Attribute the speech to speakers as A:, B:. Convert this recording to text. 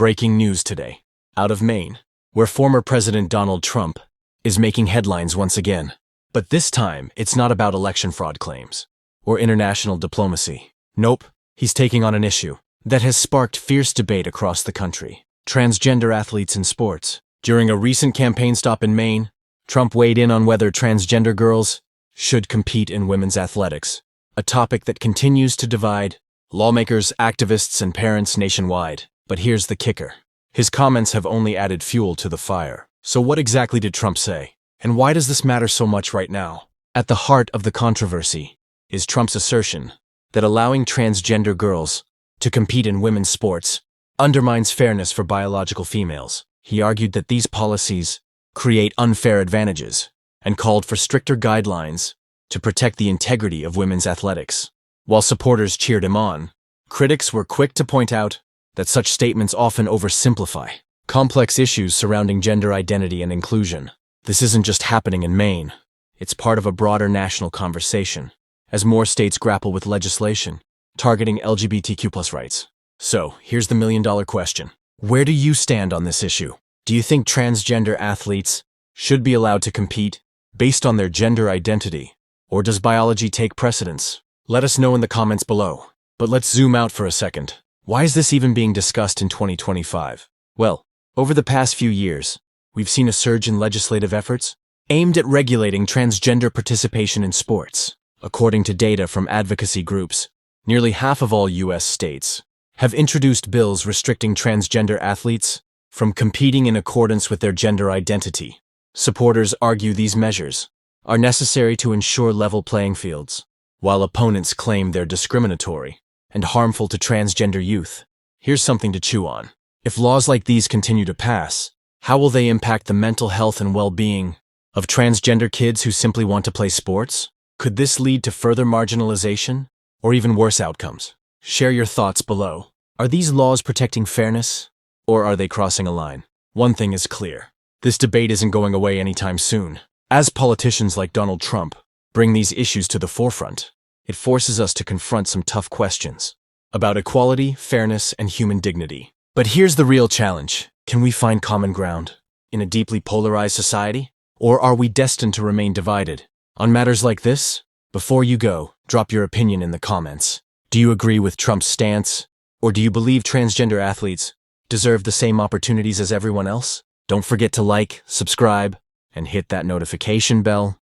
A: Breaking news today, out of Maine, where former President Donald Trump is making headlines once again. But this time, it's not about election fraud claims or international diplomacy. Nope, he's taking on an issue that has sparked fierce debate across the country: transgender athletes in sports. During a recent campaign stop in Maine, Trump weighed in on whether transgender girls should compete in women's athletics, a topic that continues to divide lawmakers, activists, and parents nationwide. But here's the kicker. His comments have only added fuel to the fire. So what exactly did Trump say? And why does this matter so much right now? At the heart of the controversy is Trump's assertion that allowing transgender girls to compete in women's sports undermines fairness for biological females. He argued that these policies create unfair advantages and called for stricter guidelines to protect the integrity of women's athletics. While supporters cheered him on, critics were quick to point out that such statements often oversimplify complex issues surrounding gender identity and inclusion. This isn't just happening in Maine. It's part of a broader national conversation, as more states grapple with legislation targeting LGBTQ+ rights. So, here's the million-dollar question. Where do you stand on this issue? Do you think transgender athletes should be allowed to compete based on their gender identity, or does biology take precedence? Let us know in the comments below. But let's zoom out for a second. Why is this even being discussed in 2025? Well, over the past few years, we've seen a surge in legislative efforts aimed at regulating transgender participation in sports. According to data from advocacy groups, nearly half of all U.S. states have introduced bills restricting transgender athletes from competing in accordance with their gender identity. Supporters argue these measures are necessary to ensure level playing fields, while opponents claim they're discriminatory and harmful to transgender youth. Here's something to chew on. If laws like these continue to pass, how will they impact the mental health and well-being of transgender kids who simply want to play sports? Could this lead to further marginalization or even worse outcomes? Share your thoughts below. Are these laws protecting fairness, or are they crossing a line? One thing is clear. This debate isn't going away anytime soon. As politicians like Donald Trump bring these issues to the forefront, it forces us to confront some tough questions about equality, fairness, and human dignity. But here's the real challenge. Can we find common ground in a deeply polarized society? Or are we destined to remain divided on matters like this? Before you go, drop your opinion in the comments. Do you agree with Trump's stance? Or do you believe transgender athletes deserve the same opportunities as everyone else? Don't forget to like, subscribe, and hit that notification bell